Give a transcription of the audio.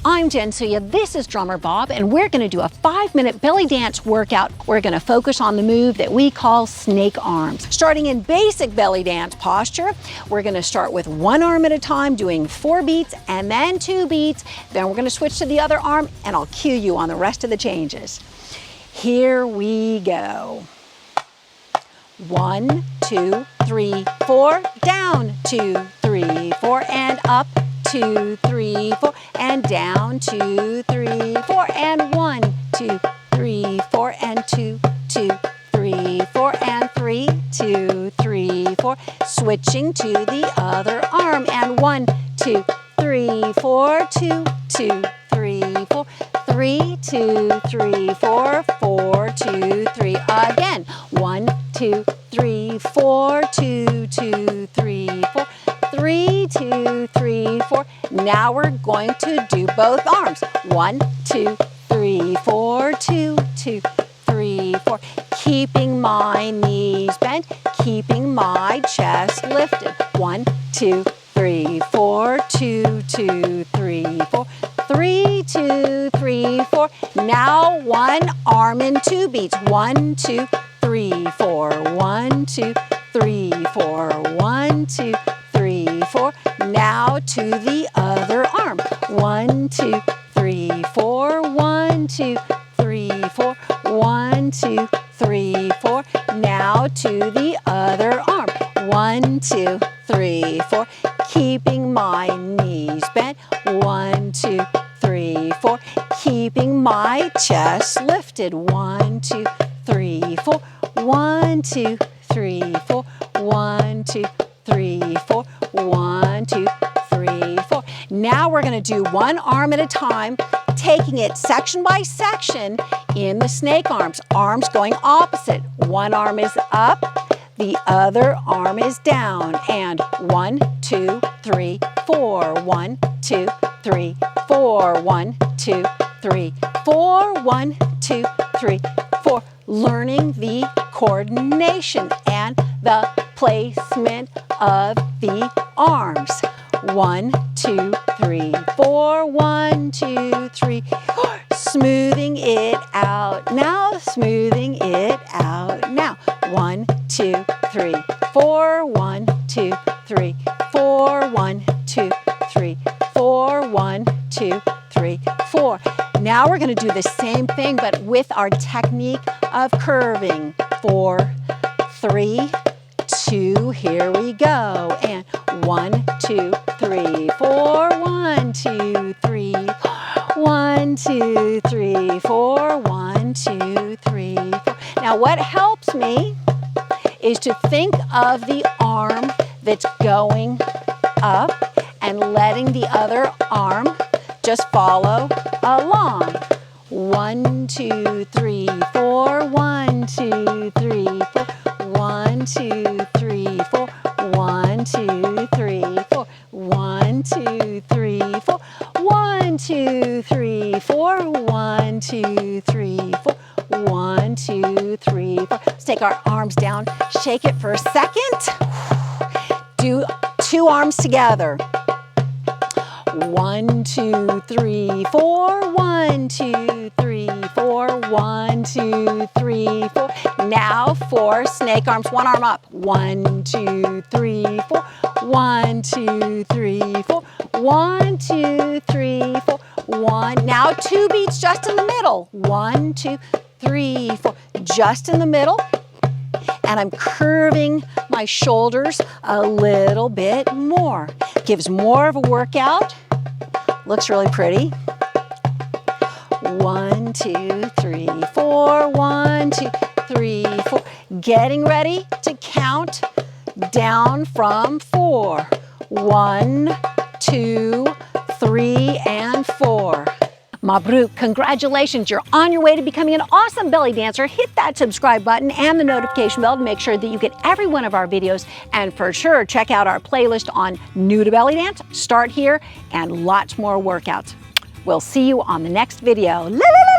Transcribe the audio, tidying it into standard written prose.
I'm Jensuya, this is Drummer Bob, and we're gonna do a 5-minute belly dance workout. We're gonna focus on the move that we call snake arms. Starting in basic belly dance posture, we're gonna start with one arm at a time, doing 4 beats and then 2 beats. Then we're gonna switch to the other arm, and I'll cue you on the rest of the changes. Here we go. 1, 2, 3, 4, down, 2, 3, 4, and up, 2, 3, 4, and down, 2, 3, 4, and 1, 2, 3, 4, and 2, 2, 3, 4, and 3, 2, 3, 4. Switching to the other arm, and 1, 2, 3, 4, 2, 2, 3, 4, 3, 2, 3, 4, 4, 2, 3. Again, 1, 2, 3, 4, 2, 2, 3, 4, 3, 2, 3, 4. Now we're going to do both arms. 1, 2, 3, 4, 2, 2, 3, 4. Keeping my knees bent, keeping my chest lifted. 1, 2, 3, 4, 2, 2, 3, 4. 3, 2, 3, 4. Now one arm in 2 beats. 1, 2, 3, 4. 1, 2, 3, 4. 1, 2, 3, 4. Now to the other arm. 1, 2, 3, 4. 1, 2, 3, 4. 1, 2, 3, 4. Now to the other arm. 1, 2, 3, 4. Keeping my knees bent. 1, 2, 3, 4. Keeping my chest lifted. 1, 2, 3, 4. 1, 2, 3, 4. 1, 2, 3, 4. 1, 2, 3, 4. Now we're going to do one arm at a time, taking it section by section in the snake arms. Arms going opposite. One arm is up, the other arm is down. And 1, 2, 3, 4. 1, 2, 3, 4. 1, 2, 3, 4. 1, 2, 3, 4. Learning the coordination and the placement of the arms. 1, 2, 3, 4. 1, 2, 3, 4. Smoothing it out now, smoothing it out now. 1, 2, 3, 4. 1, 2, 3, 4. 1, 2, 3, 4. 1, 2, 3, 4. Now we're going to do the same thing, but with our technique of curving. 4, 3, 2, here we go. And 1, 2, 3, 4. 1, 2, 3, 4. 1, 2, 3, 4. 1, 2, 3, 4. Now what helps me is to think of the arm that's going up and letting the other arm just follow along. 1, 2, 3, 4. 1, 2, 3, 4. 1, 2, 3, 4. 1, 2, 3, 4. 1, 2, 3, 4. 1, 2, 3, 4. 1, 2, 3, 4. 1, 2, 3, 4. Let's take our arms down, shake it for a second. Do 2 arms together. 1, 2, 3, 4. 1, 2, 3, 4. 1, 2, 3, 4. Now 4 snake arms, one arm up. 1, 2, 3, 4. 1, 2, 3, 4. 1, 2, 3, 4. 1. Now 2 beats just in the middle. 1, 2, 3, 4. Just in the middle. And I'm curving my shoulders a little bit more. Gives more of a workout. Looks really pretty. 1, 2, 3, 4. 1, 2, 3, 4. Getting ready to count down from 4. 1, 2, 3, and 4. Mabruk, congratulations, you're on your way to becoming an awesome belly dancer. Hit that subscribe button and the notification bell to make sure that you get every one of our videos. And for sure, check out our playlist on New to Belly Dance, Start Here, and lots more workouts. We'll see you on the next video. La, la, la.